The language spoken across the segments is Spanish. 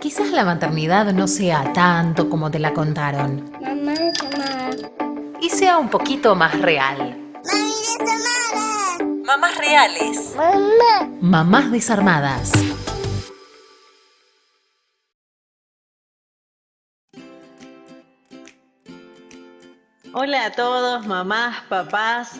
Quizás la maternidad no sea tanto como te la contaron Mamá desamada. y sea un poquito más real. Mami desamada. Mamás reales. Mamá. Mamás desarmadas. Hola a todos, mamás, papás.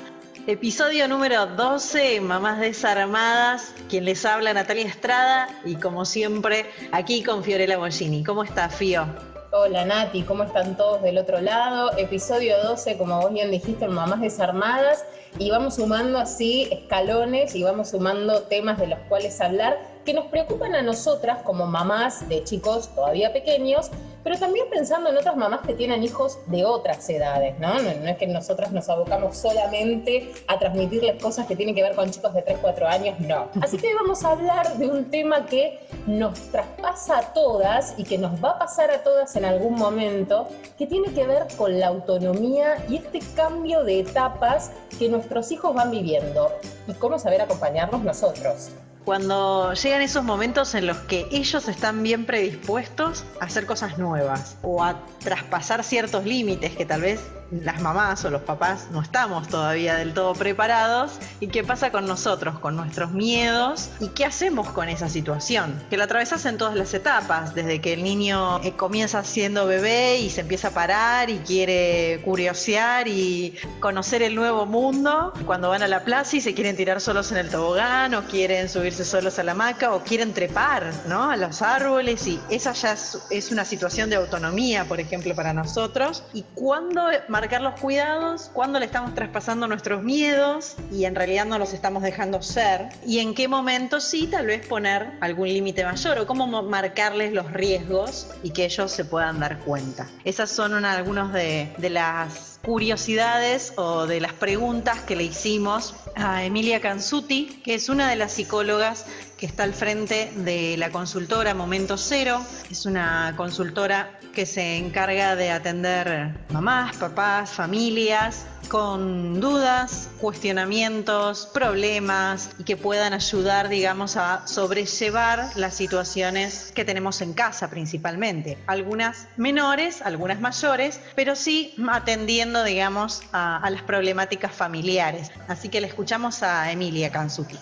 Episodio número 12, Mamás Desarmadas. Quien les habla, Natalia Estrada. Y como siempre, aquí con Fiorella Bollini. ¿Cómo estás, Fio? Hola Nati, ¿cómo están todos del otro lado? Episodio 12, como vos bien dijiste, Mamás Desarmadas. Y vamos sumando así escalones y vamos sumando temas de los cuales hablar que nos preocupan a nosotras como mamás de chicos todavía pequeños, pero también pensando en otras mamás que tienen hijos de otras edades, ¿no? No es que nosotras nos abocamos solamente a transmitirles cosas que tienen que ver con chicos de 3, 4 años, no. Así que hoy vamos a hablar de un tema que nos traspasa a todas y que nos va a pasar a todas en algún momento, que tiene que ver con la autonomía y este cambio de etapas que nuestros hijos van viviendo y cómo saber acompañarlos nosotros. Cuando llegan esos momentos en los que ellos están bien predispuestos a hacer cosas nuevas o a traspasar ciertos límites que tal vez las mamás o los papás no estamos todavía del todo preparados. ¿Y qué pasa con nosotros, con nuestros miedos? ¿Y qué hacemos con esa situación? Que la atravesas en todas las etapas, desde que el niño comienza siendo bebé y se empieza a parar y quiere curiosear y conocer el nuevo mundo, cuando van a la plaza y se quieren tirar solos en el tobogán o quieren subirse solos a la hamaca o quieren trepar, ¿no?, a los árboles, y esa ya es una situación de autonomía, por ejemplo, para nosotros. ¿Y cuándo marcar los cuidados? ¿Cuándo le estamos traspasando nuestros miedos y en realidad no los estamos dejando ser? ¿Y en qué momento sí tal vez poner algún límite mayor o cómo marcarles los riesgos y que ellos se puedan dar cuenta? Esas son algunas de las curiosidades o de las preguntas que le hicimos a Emilia Canzuti, que es una de las psicólogas que está al frente de la consultora Momento Cero. Es una consultora que se encarga de atender mamás, papás, familias con dudas, cuestionamientos, problemas y que puedan ayudar, digamos, a sobrellevar las situaciones que tenemos en casa principalmente. Algunas menores, algunas mayores, pero sí atendiendo, digamos, a las problemáticas familiares. Así que le escuchamos a Emilia Canzuti.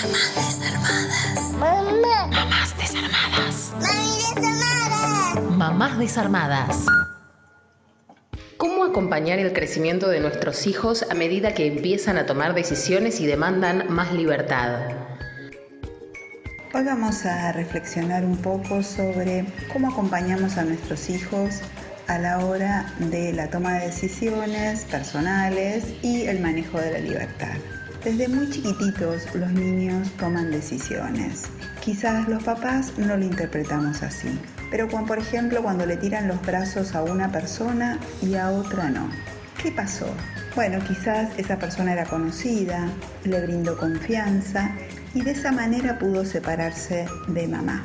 Mamás desarmadas. Mamá. Mamás desarmadas. Mami desamada. Mamás desarmadas. ¿Cómo acompañar el crecimiento de nuestros hijos a medida que empiezan a tomar decisiones y demandan más libertad? Hoy vamos a reflexionar un poco sobre cómo acompañamos a nuestros hijos a la hora de la toma de decisiones personales y el manejo de la libertad. Desde muy chiquititos los niños toman decisiones. Quizás los papás no lo interpretamos así, pero por ejemplo cuando le tiran los brazos a una persona y a otra no. ¿Qué pasó? Bueno, quizás esa persona era conocida, le brindó confianza y de esa manera pudo separarse de mamá.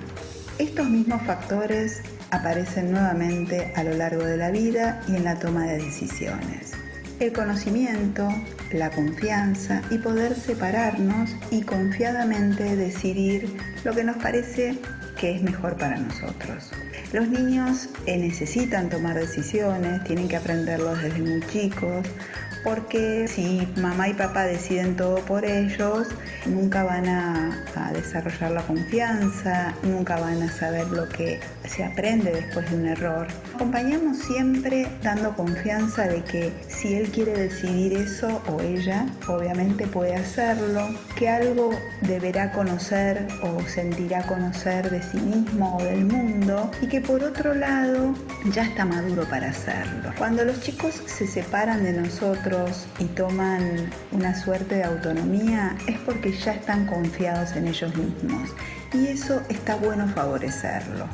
Estos mismos factores aparecen nuevamente a lo largo de la vida y en la toma de decisiones. El conocimiento, la confianza y poder separarnos y confiadamente decidir lo que nos parece que es mejor para nosotros. Los niños necesitan tomar decisiones, tienen que aprenderlos desde muy chicos, porque si mamá y papá deciden todo por ellos, nunca van a desarrollar la confianza, nunca van a saber lo que se aprende después de un error. Acompañamos siempre dando confianza de que si él quiere decidir eso o ella, obviamente puede hacerlo, que algo deberá conocer o sentirá conocer de sí mismo o del mundo y que por otro lado ya está maduro para hacerlo. Cuando los chicos se separan de nosotros y toman una suerte de autonomía es porque ya están confiados en ellos mismos y eso está bueno favorecerlo.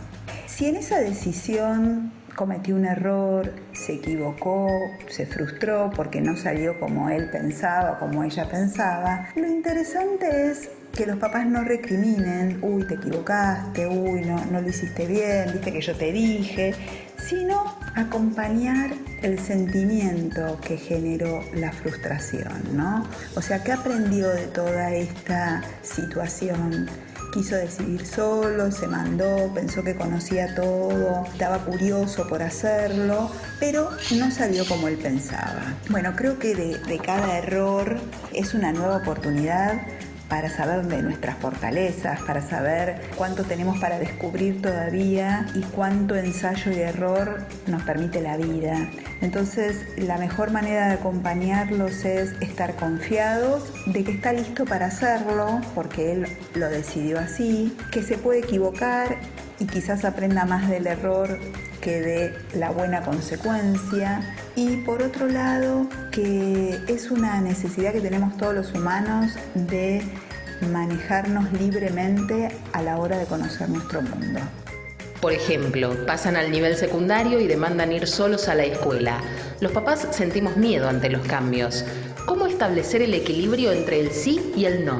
Si en esa decisión cometió un error, se equivocó, se frustró porque no salió como él pensaba, como ella pensaba, lo interesante es que los papás no recriminen, uy, te equivocaste, uy, no lo hiciste bien, viste que yo te dije, sino acompañar el sentimiento que generó la frustración, ¿no? O sea, ¿qué aprendió de toda esta situación? quiso decidir solo, se mandó, pensó que conocía todo, estaba curioso por hacerlo, pero no salió como él pensaba. Bueno, creo que de cada error es una nueva oportunidad para saber de nuestras fortalezas, para saber cuánto tenemos para descubrir todavía y cuánto ensayo y error nos permite la vida. Entonces, la mejor manera de acompañarlos es estar confiados de que está listo para hacerlo, porque él lo decidió así, que se puede equivocar y quizás aprenda más del error que de la buena consecuencia. Y por otro lado, que es una necesidad que tenemos todos los humanos de manejarnos libremente a la hora de conocer nuestro mundo. Por ejemplo, pasan al nivel secundario y demandan ir solos a la escuela. Los papás sentimos miedo ante los cambios. ¿Cómo establecer el equilibrio entre el sí y el no?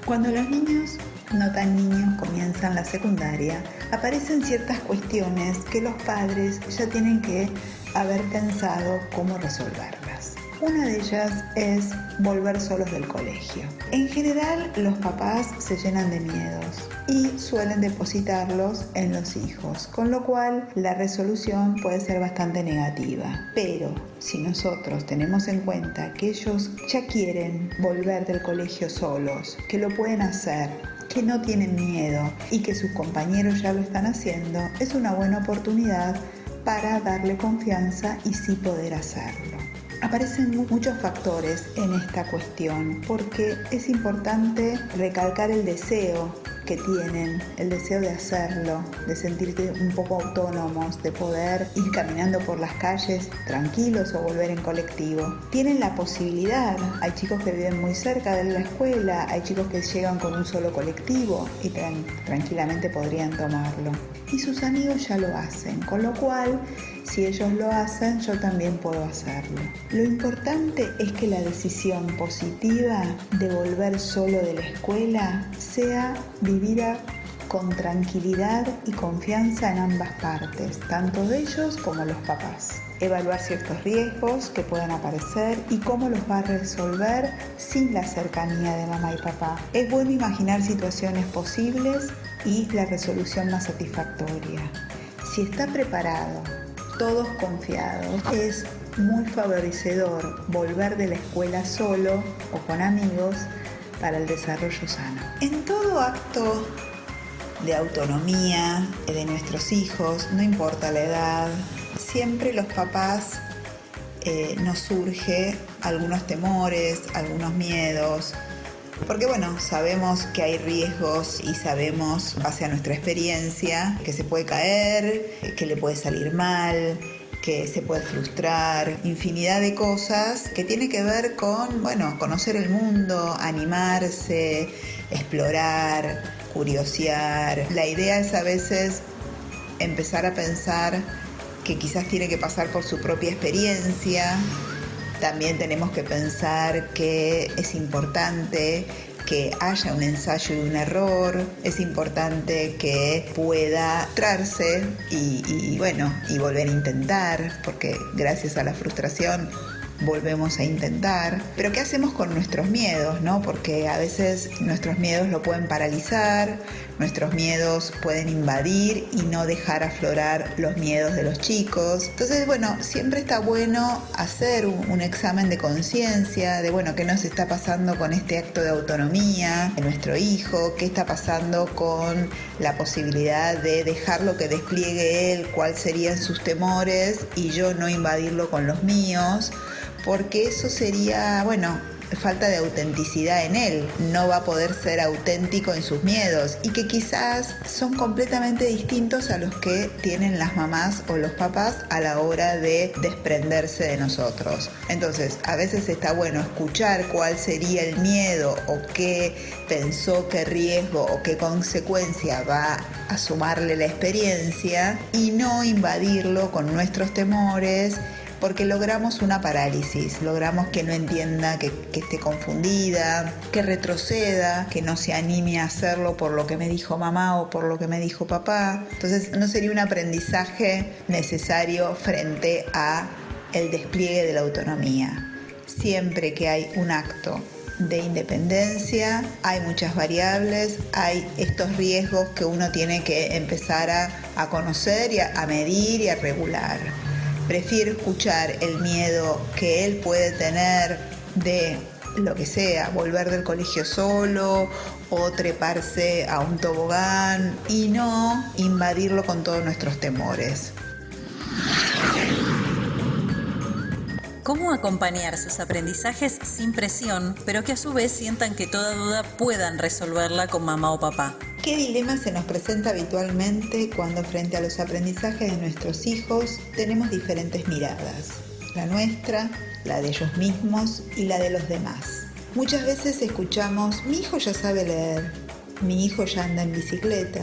Cuando los niños no tan niños comienzan la secundaria, aparecen ciertas cuestiones que los padres ya tienen que haber pensado cómo resolverlas. Una de ellas es volver solos del colegio. En general, los papás se llenan de miedos y suelen depositarlos en los hijos, con lo cual la resolución puede ser bastante negativa. Pero si nosotros tenemos en cuenta que ellos ya quieren volver del colegio solos, que lo pueden hacer, que no tienen miedo y que sus compañeros ya lo están haciendo, es una buena oportunidad para darle confianza y sí poder hacerlo. Aparecen muchos factores en esta cuestión porque es importante recalcar el deseo que tienen, el deseo de hacerlo, de sentirse un poco autónomos, de poder ir caminando por las calles tranquilos o volver en colectivo. Tienen la posibilidad, hay chicos que viven muy cerca de la escuela, hay chicos que llegan con un solo colectivo y tranquilamente podrían tomarlo. Y sus amigos ya lo hacen, con lo cual, si ellos lo hacen, yo también puedo hacerlo. Lo importante es que la decisión positiva de volver solo de la escuela sea vivida con tranquilidad y confianza en ambas partes, tanto de ellos como los papás. Evaluar ciertos riesgos que puedan aparecer y cómo los va a resolver sin la cercanía de mamá y papá. Es bueno imaginar situaciones posibles y la resolución más satisfactoria. Si está preparado, todos confiados, es muy favorecedor volver de la escuela solo o con amigos para el desarrollo sano. En todo acto de autonomía de nuestros hijos, no importa la edad, siempre los papás nos surge algunos temores, algunos miedos, porque bueno, sabemos que hay riesgos y sabemos, base a nuestra experiencia, que se puede caer, que le puede salir mal, que se puede frustrar, infinidad de cosas que tiene que ver con, bueno, conocer el mundo, animarse, explorar, curiosear. La idea es a veces empezar a pensar que quizás tiene que pasar por su propia experiencia. También tenemos que pensar que es importante que haya un ensayo y un error, es importante que pueda frustrarse y volver a intentar, porque gracias a la frustración volvemos a intentar. Pero ¿qué hacemos con nuestros miedos, no? Porque a veces nuestros miedos lo pueden paralizar, nuestros miedos pueden invadir y no dejar aflorar los miedos de los chicos. Entonces, bueno, siempre está bueno hacer un examen de conciencia de, bueno, qué nos está pasando con este acto de autonomía de nuestro hijo, qué está pasando con la posibilidad de dejarlo que despliegue él, cuáles serían sus temores y yo no invadirlo con los míos, porque eso sería, bueno, falta de autenticidad en él, no va a poder ser auténtico en sus miedos y que quizás son completamente distintos a los que tienen las mamás o los papás a la hora de desprenderse de nosotros. Entonces, a veces está bueno escuchar cuál sería el miedo o qué pensó, qué riesgo o qué consecuencia va a sumarle la experiencia y no invadirlo con nuestros temores, porque logramos una parálisis, logramos que no entienda, que esté confundida, que retroceda, que no se anime a hacerlo por lo que me dijo mamá o por lo que me dijo papá. Entonces no sería un aprendizaje necesario frente a el despliegue de la autonomía. Siempre que hay un acto de independencia, hay muchas variables, hay estos riesgos que uno tiene que empezar a conocer y a medir y a regular. Prefiero escuchar el miedo que él puede tener de lo que sea, volver del colegio solo o treparse a un tobogán y no invadirlo con todos nuestros temores. ¿Cómo acompañar sus aprendizajes sin presión, pero que a su vez sientan que toda duda puedan resolverla con mamá o papá? ¿Qué dilema se nos presenta habitualmente cuando frente a los aprendizajes de nuestros hijos tenemos diferentes miradas? La nuestra, la de ellos mismos y la de los demás. Muchas veces escuchamos: mi hijo ya sabe leer, mi hijo ya anda en bicicleta,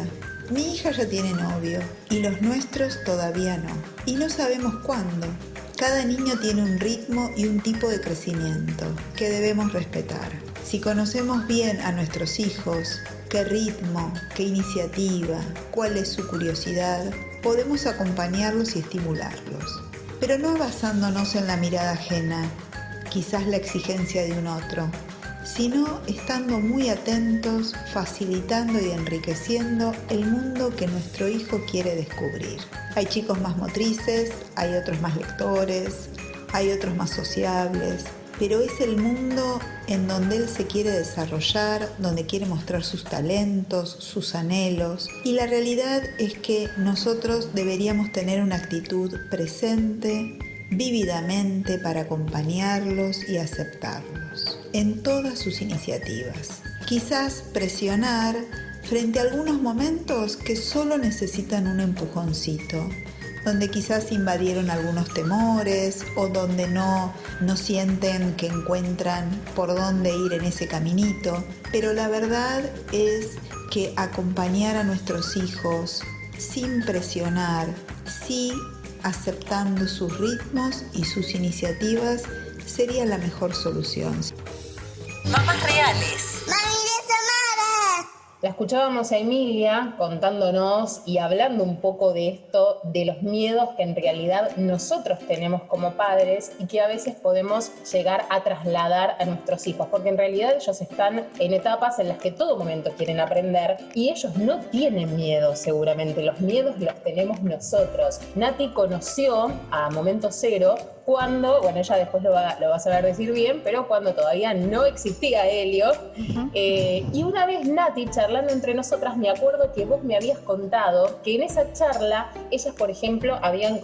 mi hija ya tiene novio y los nuestros todavía no. Y no sabemos cuándo. Cada niño tiene un ritmo y un tipo de crecimiento que debemos respetar. Si conocemos bien a nuestros hijos, qué ritmo, qué iniciativa, cuál es su curiosidad, podemos acompañarlos y estimularlos. Pero no basándonos en la mirada ajena, quizás la exigencia de un otro, sino estando muy atentos, facilitando y enriqueciendo el mundo que nuestro hijo quiere descubrir. Hay chicos más motrices, hay otros más lectores, hay otros más sociables, pero es el mundo en donde él se quiere desarrollar, donde quiere mostrar sus talentos, sus anhelos. Y la realidad es que nosotros deberíamos tener una actitud presente, vívidamente, para acompañarlos y aceptarlos en todas sus iniciativas. Quizás presionar frente a algunos momentos que solo necesitan un empujoncito, donde quizás invadieron algunos temores o donde no sienten que encuentran por dónde ir en ese caminito. Pero la verdad es que acompañar a nuestros hijos sin presionar, sí aceptando sus ritmos y sus iniciativas, sería la mejor solución. Mamás reales. Mami de Samara. La escuchábamos a Emilia contándonos y hablando un poco de esto, de los miedos que en realidad nosotros tenemos como padres y que a veces podemos llegar a trasladar a nuestros hijos, porque en realidad ellos están en etapas en las que todo momento quieren aprender y ellos no tienen miedo seguramente, los miedos los tenemos nosotros. Nati conoció a Momento Cero cuando, bueno, ella después lo va a saber decir bien, pero cuando todavía no existía Helio. Y una vez Nati, charlando entre nosotras, me acuerdo que vos me habías contado que en esa charla ellas, por ejemplo, habían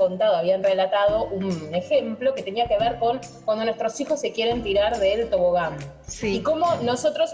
relatado un ejemplo que tenía que ver con cuando nuestros hijos se quieren tirar del tobogán. Sí. Y cómo nosotros,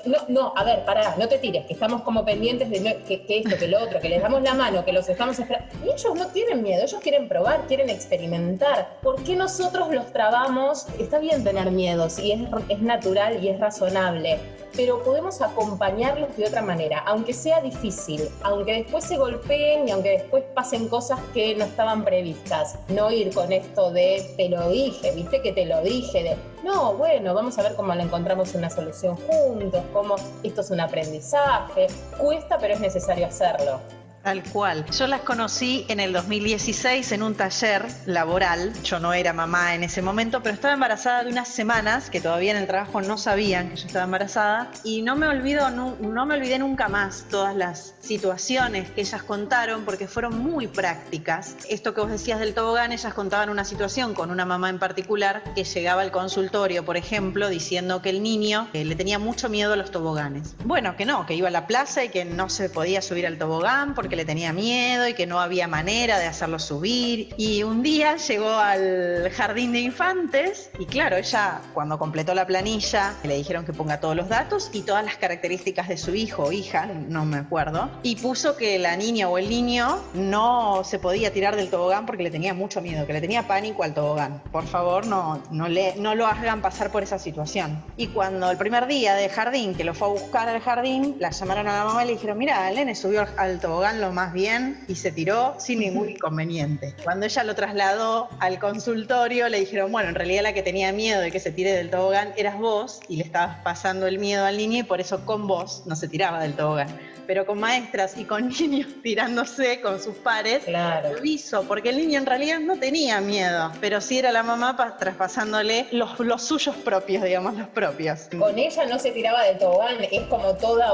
a ver, pará, no te tires, que estamos como pendientes de que esto, que lo otro, que les damos la mano, que los estamos esperando. Y ellos no tienen miedo, ellos quieren probar, quieren experimentar. ¿Por qué nosotros los trabamos? Está bien tener miedos y es natural y es razonable, pero podemos acompañarlos de otra manera, aunque sea difícil, aunque después se golpeen y aunque después pasen cosas que no estaban previstas. No ir con esto de te lo dije, viste que te lo dije, no, bueno, vamos a ver cómo le encontramos una solución juntos, cómo esto es un aprendizaje. Cuesta, pero es necesario hacerlo. Tal cual. Yo las conocí en el 2016 en un taller laboral. Yo no era mamá en ese momento, pero estaba embarazada de unas semanas que todavía en el trabajo no sabían que yo estaba embarazada. Y no me olvidé nunca más todas las situaciones que ellas contaron porque fueron muy prácticas. Esto que vos decías del tobogán, ellas contaban una situación con una mamá en particular que llegaba al consultorio, por ejemplo, diciendo que el niño le tenía mucho miedo a los toboganes. Bueno, que iba a la plaza y que no se podía subir al tobogán porque le tenía miedo y que no había manera de hacerlo subir. Y un día llegó al jardín de infantes y claro, ella cuando completó la planilla le dijeron que ponga todos los datos y todas las características de su hijo o hija, no me acuerdo, y puso que la niña o el niño no se podía tirar del tobogán porque le tenía mucho miedo, que le tenía pánico al tobogán. Por favor, no lo hagan pasar por esa situación. Y cuando el primer día de jardín, que lo fue a buscar al jardín, la llamaron a la mamá y le dijeron: mira, el nene subió al tobogán háganlo más bien, y se tiró sin ningún inconveniente. Cuando ella lo trasladó al consultorio, le dijeron, bueno, en realidad la que tenía miedo de que se tire del tobogán eras vos, y le estabas pasando el miedo al niño, y por eso con vos no se tiraba del tobogán. Pero con maestras y con niños tirándose con sus pares, Claro. lo hizo, porque el niño en realidad no tenía miedo, pero sí era la mamá traspasándole los suyos propios, digamos, los propios. Con ella no se tiraba del tobogán, es como toda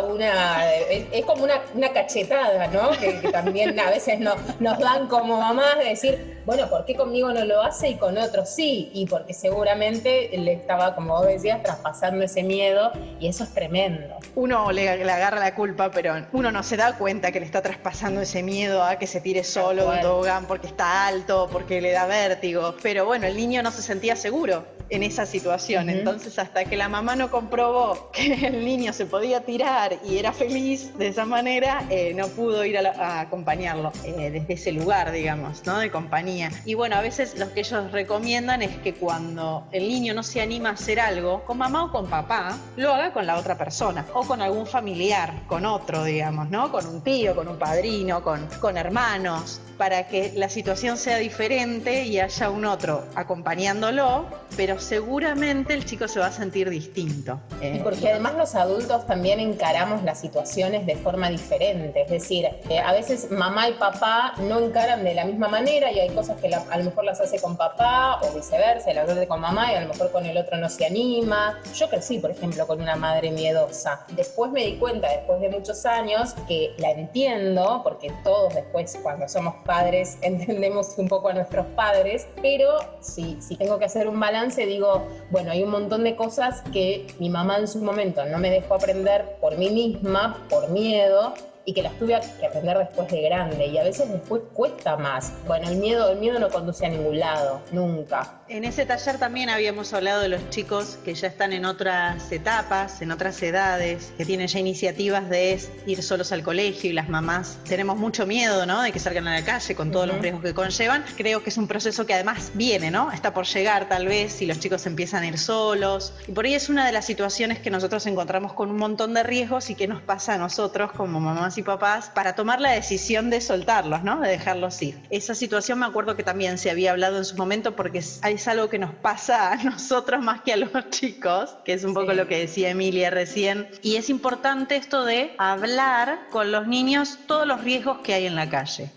es como una cachetada, ¿no? Que también a veces nos dan como mamás de decir, bueno, ¿por qué conmigo no lo hace y con otros sí? Y porque seguramente le estaba, como vos decías, traspasando ese miedo, y eso es tremendo. Uno le agarra la culpa, pero uno no se da cuenta que le está traspasando ese miedo a que se tire solo de un tobogán porque está alto, porque le da vértigo. Pero bueno, el niño no se sentía seguro en esa situación. Entonces, hasta que la mamá no comprobó que el niño se podía tirar y era feliz de esa manera, no pudo ir a acompañarlo desde ese lugar, digamos, ¿no? De compañía. Y bueno, a veces lo que ellos recomiendan es que cuando el niño no se anima a hacer algo, con mamá o con papá, lo haga con la otra persona o con algún familiar, con otro, digamos, ¿no? Con un tío, con un padrino, con hermanos, para que la situación sea diferente y haya un otro acompañándolo, pero seguramente el chico se va a sentir distinto. Y porque además los adultos también encaramos las situaciones de forma diferente, es decir, a veces mamá y papá no encaran de la misma manera, y hay cosas que a lo mejor las hace con papá o viceversa, las hace con mamá y a lo mejor con el otro no se anima. Yo crecí, por ejemplo, con una madre miedosa. Después me di cuenta, después de muchos años, que la entiendo, porque todos después cuando somos padres entendemos un poco a nuestros padres, pero si tengo que hacer un balance, digo, bueno, hay un montón de cosas que mi mamá en su momento no me dejó aprender por mí misma, por miedo, y que las tuve que aprender después de grande, y a veces después cuesta más. Bueno, el miedo no conduce a ningún lado, nunca. En ese taller también habíamos hablado de los chicos que ya están en otras etapas, en otras edades, que tienen ya iniciativas de ir solos al colegio, y las mamás tenemos mucho miedo, ¿no?, de que salgan a la calle con todos los riesgos que conllevan. Creo que es un proceso que además viene, ¿no? Está por llegar tal vez, si los chicos empiezan a ir solos. Y por ahí es una de las situaciones que nosotros encontramos con un montón de riesgos y que nos pasa a nosotros como mamás y papás para tomar la decisión de soltarlos, ¿no?, de dejarlos ir. Esa situación me acuerdo que también se había hablado en su momento, porque es algo que nos pasa a nosotros más que a los chicos, que es un poco lo que decía Emilia recién. Y es importante esto de hablar con los niños todos los riesgos que hay en la calle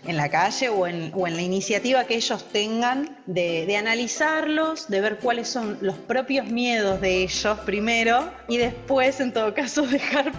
o en la iniciativa que ellos tengan, de analizarlos, de ver cuáles son los propios miedos de ellos primero, y después, en todo caso, dejar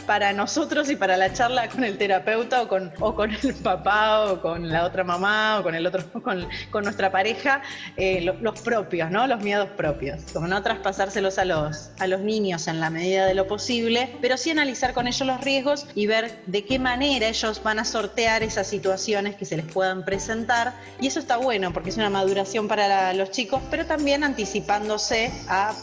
para nosotros y para la charla con el terapeuta o con el papá o con la otra mamá o con el otro, con nuestra pareja, los propios, ¿no? Los miedos propios. Como no traspasárselos a los niños en la medida de lo posible, pero sí analizar con ellos los riesgos y ver de qué manera ellos van a sortear esas situaciones que se les puedan presentar. Y eso está bueno porque es una maduración para los chicos, pero también anticipándose a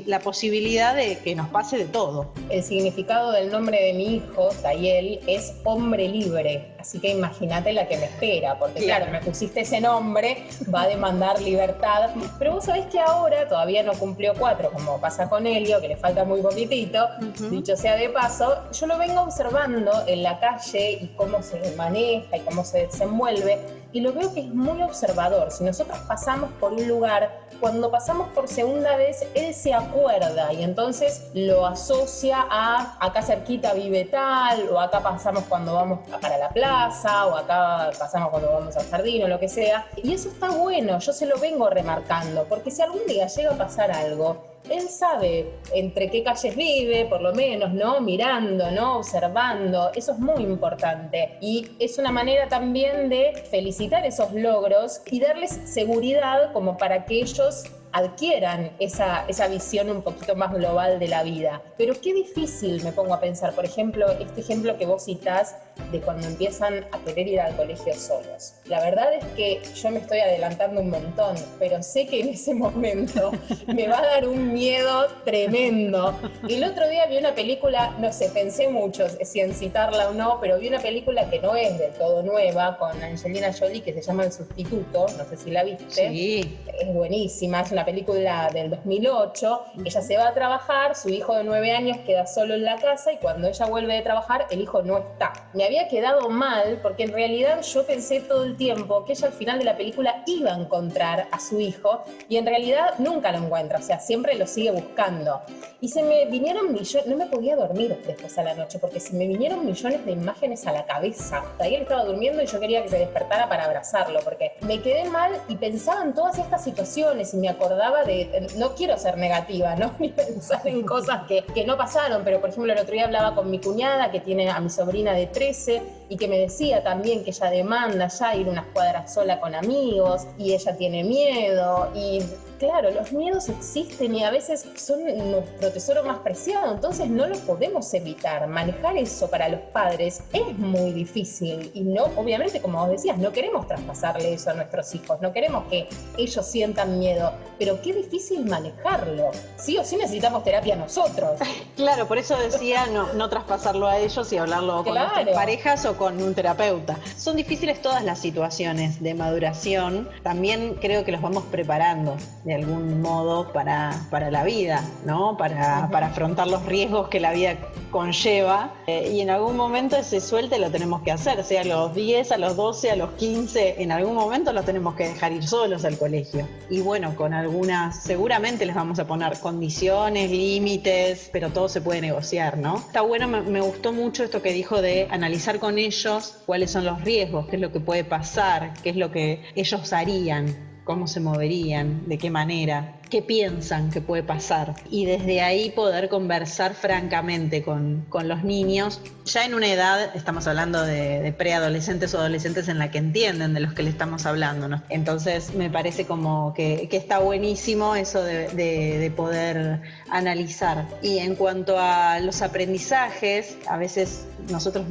la posibilidad de que nos pase de todo. El significado del nombre de mi hijo, Tayel, es hombre libre. Así que imagínate la que me espera, porque claro, me pusiste ese nombre, va a demandar libertad. Pero vos sabés que ahora todavía no cumplió 4, como pasa con Helio, que le falta muy poquitito. Dicho sea de paso, yo lo vengo observando en la calle y cómo se maneja y cómo se desenvuelve, y lo veo que es muy observador. Si nosotros pasamos por un lugar, cuando pasamos por segunda vez, él se acuerda y entonces lo asocia a acá cerquita vive tal, o acá pasamos cuando vamos para la plaza, o acá pasamos cuando vamos al jardín, o lo que sea. Y eso está bueno, yo se lo vengo remarcando, porque si algún día llega a pasar algo, él sabe entre qué calles vive, por lo menos, ¿no? Mirando, ¿no? Observando. Eso es muy importante. Y es una manera también de felicitar esos logros y darles seguridad como para que ellos adquieran esa visión un poquito más global de la vida. Pero qué difícil, me pongo a pensar, por ejemplo, este ejemplo que vos citás de cuando empiezan a querer ir al colegio solos. La verdad es que yo me estoy adelantando un montón, pero sé que en ese momento me va a dar un miedo tremendo. Y el otro día vi una película, no sé, pensé mucho si en citarla o no, pero vi una película que no es del todo nueva, con Angelina Jolie, que se llama El Sustituto, no sé si la viste. Sí. Es buenísima, es una película del 2008. Ella se va a trabajar, su hijo de 9 años queda solo en la casa, y cuando ella vuelve de trabajar, el hijo no está. Me había quedado mal, porque en realidad yo pensé todo el tiempo que ella al final de la película iba a encontrar a su hijo, y en realidad nunca lo encuentra, o sea, siempre lo sigue buscando. Y se me vinieron millones, no me podía dormir después a la noche, porque se me vinieron millones de imágenes a la cabeza. Ahí él estaba durmiendo y yo quería que se despertara para abrazarlo, porque me quedé mal y pensaba en todas estas situaciones y me acordaba de, no quiero ser negativa, ¿no? Ni pensar en cosas que no pasaron, pero por ejemplo el otro día hablaba con mi cuñada que tiene a mi sobrina de 13 y que me decía también que ella demanda ya ir unas cuadras sola con amigos y ella tiene miedo y claro, los miedos existen y a veces son nuestro tesoro más preciado, entonces no lo podemos evitar. Manejar eso para los padres es muy difícil y no, obviamente, como vos decías, no queremos traspasarle eso a nuestros hijos, no queremos que ellos sientan miedo, pero qué difícil manejarlo. Sí o sí necesitamos terapia nosotros. Claro, por eso decía no traspasarlo a ellos y hablarlo con nuestras parejas o con un terapeuta. Son difíciles todas las situaciones de maduración, también creo que los vamos preparando de algún modo para la vida, ¿no? Para afrontar los riesgos que la vida conlleva y en algún momento ese suelte lo tenemos que hacer, sea a los 10, a los 12, a los 15, en algún momento los tenemos que dejar ir solos al colegio. Y bueno, con algunas, seguramente les vamos a poner condiciones, límites, pero todo se puede negociar, ¿no? Está bueno, me gustó mucho esto que dijo de analizar con ellos cuáles son los riesgos, qué es lo que puede pasar, qué es lo que ellos harían, cómo se moverían, de qué manera, qué piensan que puede pasar. Y desde ahí poder conversar francamente con los niños, ya en una edad, estamos hablando de preadolescentes o adolescentes en la que entienden de los que le estamos hablando, ¿no? Entonces me parece como que está buenísimo eso de poder analizar. Y en cuanto a los aprendizajes, a veces nosotros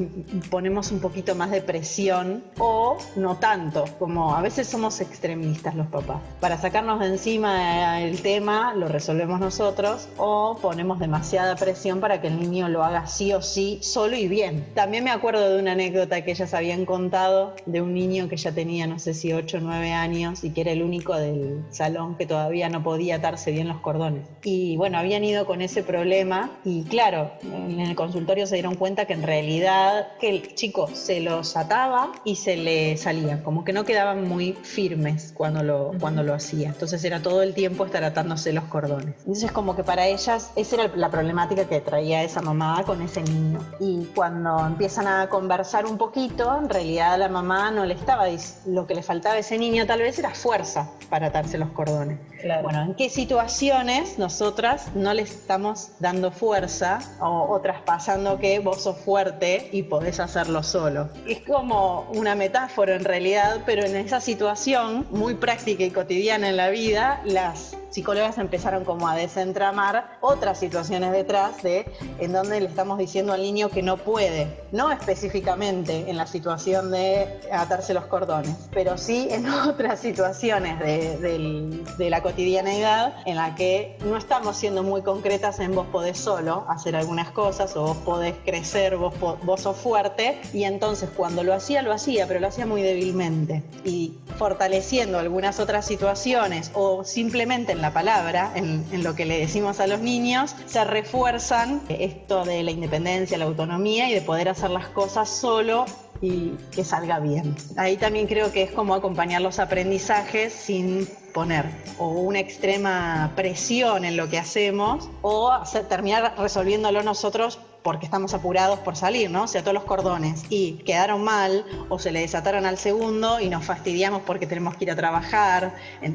ponemos un poquito más de presión o no tanto, como a veces somos extremistas los papás. Para sacarnos de encima el tema lo resolvemos nosotros o ponemos demasiada presión para que el niño lo haga sí o sí, solo y bien. También me acuerdo de una anécdota que ellas habían contado de un niño que ya tenía, no sé si 8 o 9 años y que era el único del salón que todavía no podía atarse bien los cordones. Y bueno, habían ido con ese problema y claro, en el consultorio se dieron cuenta que en realidad que el chico se los ataba y se le salían, como que no quedaban muy firmes cuando lo hacía. Entonces era todo el tiempo estar atándose los cordones. Entonces como que para ellas esa era la problemática que traía esa mamá con ese niño. Y cuando empiezan a conversar un poquito, en realidad la mamá no le estaba lo que le faltaba a ese niño tal vez era fuerza para atarse los cordones. Claro. Bueno, ¿en qué situaciones nosotras no le estamos dando fuerza o traspasando que vos sos fuerte y podés hacerlo solo? Es como una metáfora en realidad, pero en esa situación muy práctica y cotidiana en la vida, las psicólogas empezaron como a desentramar otras situaciones detrás en donde le estamos diciendo al niño que no puede, no específicamente en la situación de atarse los cordones, pero sí en otras situaciones de la cotidianeidad en la que no estamos siendo muy concretas en vos podés solo hacer algunas cosas o vos podés crecer, vos sos fuerte, y entonces cuando lo hacía, pero lo hacía muy débilmente y fortaleciendo algunas otras situaciones o simplemente en la palabra, en lo que le decimos a los niños, se refuerzan esto de la independencia, la autonomía y de poder hacer las cosas solo y que salga bien. Ahí también creo que es como acompañar los aprendizajes sin poner o una extrema presión en lo que hacemos o terminar resolviéndolo nosotros porque estamos apurados por salir, ¿no? O sea, todos los cordones y quedaron mal o se le desataron al segundo y nos fastidiamos porque tenemos que ir a trabajar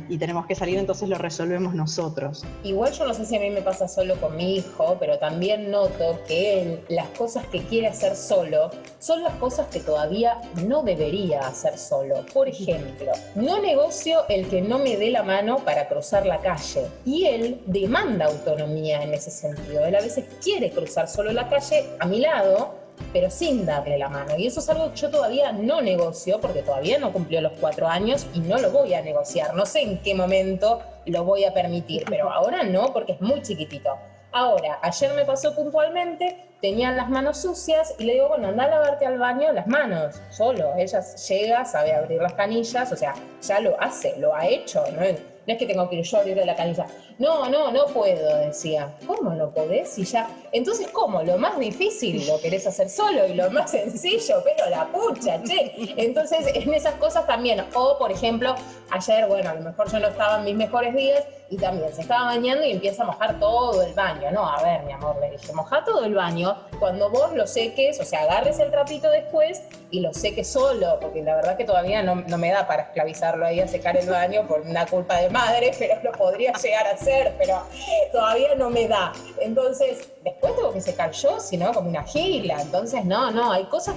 y tenemos que salir, entonces lo resolvemos nosotros. Igual yo no sé si a mí me pasa solo con mi hijo, pero también noto que él, las cosas que quiere hacer solo son las cosas que todavía no debería hacer solo. Por ejemplo, no negocio el que no me dé la mano para cruzar la calle y él demanda autonomía en ese sentido. Él a veces quiere cruzar solo la calle a mi lado, pero sin darle la mano. Y eso es algo que yo todavía no negocio, porque todavía no cumplió los 4 años y no lo voy a negociar. No sé en qué momento lo voy a permitir, pero ahora no, porque es muy chiquitito. Ahora, ayer me pasó puntualmente, tenían las manos sucias y le digo, bueno, anda a lavarte al baño las manos, solo. Ella llega, sabe abrir las canillas, o sea, ya lo hace, lo ha hecho, ¿no? No es que tengo que ir yo a abrirle la canilla. No puedo, decía. ¿Cómo no podés? Y ya. Entonces, ¿cómo? Lo más difícil lo querés hacer solo y lo más sencillo, pero la pucha, che. Entonces, en esas cosas también. O, por ejemplo, ayer, bueno, a lo mejor yo no estaba en mis mejores días y también se estaba bañando y empieza a mojar todo el baño. No, a ver, mi amor, le dije, moja todo el baño. Cuando vos lo seques, o sea, agarres el trapito después y lo seques solo, porque la verdad que todavía no me da para esclavizarlo ahí a secar el baño por una culpa de madre, pero lo podría llegar a hacer, pero todavía no me da. Entonces, después tengo que secar yo, si no, como una gila. Entonces, no, hay cosas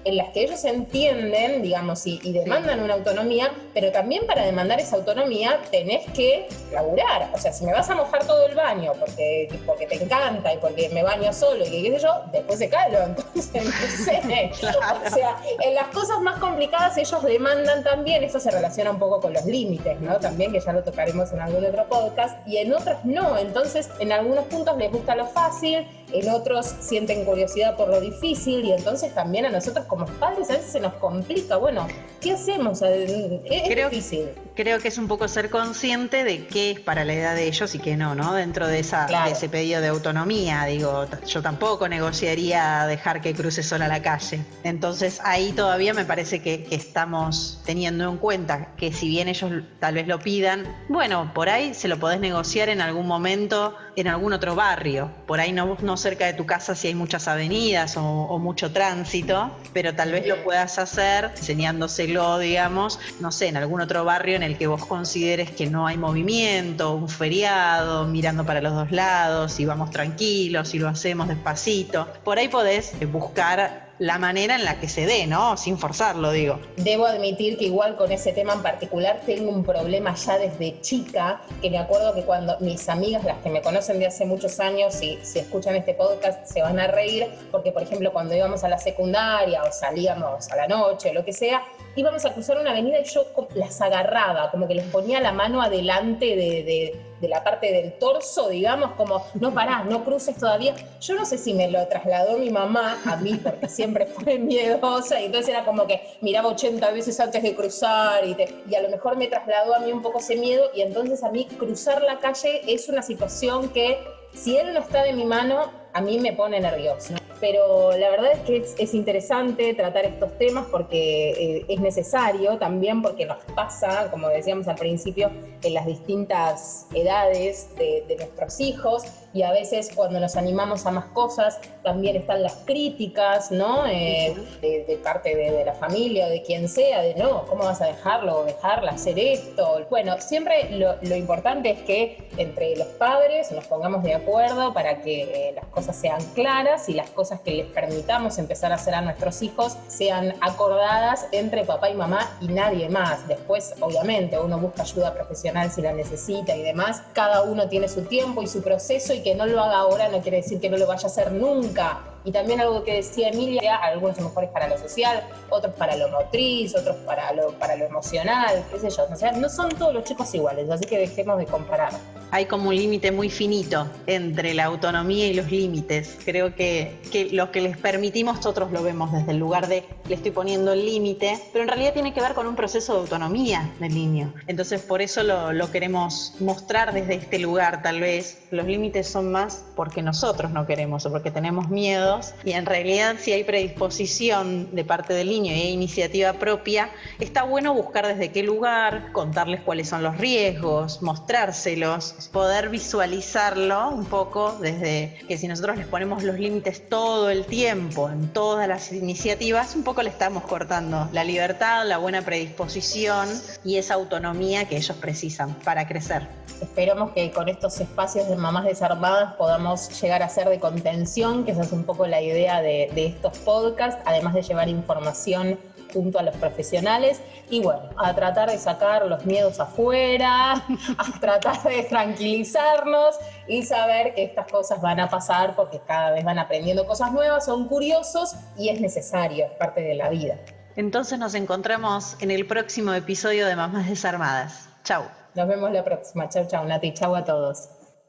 en las que ellos entienden, digamos, y demandan una autonomía, pero también para demandar esa autonomía tenés que laburar. O sea, si me vas a mojar todo el baño porque te encanta y porque me baño solo y qué sé yo, después secalo. Entonces, no sé. Claro. O sea, en las cosas más complicadas ellos demandan también, esto se relaciona un poco con los límites, ¿no? También, que ya lo tocaremos en algún otro podcast, y en otros no. Entonces, en algunos puntos les gusta lo fácil, en otros sienten curiosidad por lo difícil, y entonces también a nosotros como padres a veces se nos complica. Bueno, ¿qué hacemos? Es difícil. Creo que es un poco ser consciente de qué es para la edad de ellos y qué no, ¿no? Dentro de ese pedido de autonomía, digo, yo tampoco negociaría dejar que cruce sola la calle. Entonces ahí todavía me parece que estamos teniendo en cuenta que si bien ellos tal vez lo pidan, bueno, por ahí se lo podés negociar en algún momento en algún otro barrio, por ahí no cerca de tu casa si hay muchas avenidas o mucho tránsito, pero tal vez lo puedas hacer enseñándoselo, digamos, no sé, en algún otro barrio en el que vos consideres que no hay movimiento, un feriado, mirando para los dos lados, y vamos tranquilos y lo hacemos despacito. Por ahí podés buscar la manera en la que se dé, ¿no? Sin forzarlo, digo. Debo admitir que igual con ese tema en particular tengo un problema ya desde chica, que me acuerdo que cuando mis amigas, las que me conocen de hace muchos años, y si escuchan este podcast se van a reír, porque por ejemplo cuando íbamos a la secundaria o salíamos a la noche o lo que sea, íbamos a cruzar una avenida y yo las agarraba, como que les ponía la mano adelante de la parte del torso, digamos, como, no parás, no cruces todavía. Yo no sé si me lo trasladó mi mamá a mí, porque siempre fue miedosa, y entonces era como que miraba 80 veces antes de cruzar, y a lo mejor me trasladó a mí un poco ese miedo, y entonces a mí cruzar la calle es una situación que, si él no está de mi mano, a mí me pone nerviosa. Pero la verdad es que es interesante tratar estos temas porque es necesario también, porque nos pasa, como decíamos al principio, en las distintas edades de nuestros hijos, y a veces cuando nos animamos a más cosas también están las críticas, ¿no? De parte de la familia o de quien sea, de no, ¿cómo vas a dejarlo o dejarla hacer esto? Bueno, siempre lo importante es que entre los padres nos pongamos de acuerdo para que las cosas sean claras y las cosas que les permitamos empezar a hacer a nuestros hijos sean acordadas entre papá y mamá y nadie más. Después, obviamente, uno busca ayuda profesional si la necesita y demás. Cada uno tiene su tiempo y su proceso, y que no lo haga ahora no quiere decir que no lo vaya a hacer nunca. Y también algo que decía Emilia, algunos son mejores para lo social, otros para lo motriz, otros para lo emocional, qué sé yo. O sea, no son todos los chicos iguales, así que dejemos de comparar. Hay como un límite muy finito entre la autonomía y los límites. Creo que lo que les permitimos nosotros lo vemos desde el lugar de le estoy poniendo el límite, pero en realidad tiene que ver con un proceso de autonomía del niño. Entonces por eso lo queremos mostrar desde este lugar. Tal vez los límites son más porque nosotros no queremos o porque tenemos miedos, y en realidad si hay predisposición de parte del niño y hay iniciativa propia, está bueno buscar desde qué lugar, contarles cuáles son los riesgos, mostrárselos, poder visualizarlo un poco desde que si nosotros les ponemos los límites todo el tiempo en todas las iniciativas, un poco le estamos cortando la libertad, la buena predisposición y esa autonomía que ellos precisan para crecer. Esperamos que con estos espacios de mamás desarmadas podamos llegar a ser de contención, que esa es un poco la idea de estos podcasts, además de llevar información junto a los profesionales, y bueno, a tratar de sacar los miedos afuera, a tratar de tranquilizarnos y saber que estas cosas van a pasar porque cada vez van aprendiendo cosas nuevas, son curiosos y es necesario, es parte de la vida. Entonces nos encontramos en el próximo episodio de Mamás Desarmadas. Chau. Nos vemos la próxima. Chau, chau, Nati. Chau a todos.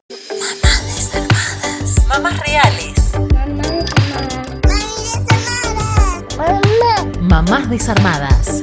Mamás desarmadas. Mamás reales. Mamá desarmada. Mamás desarmadas.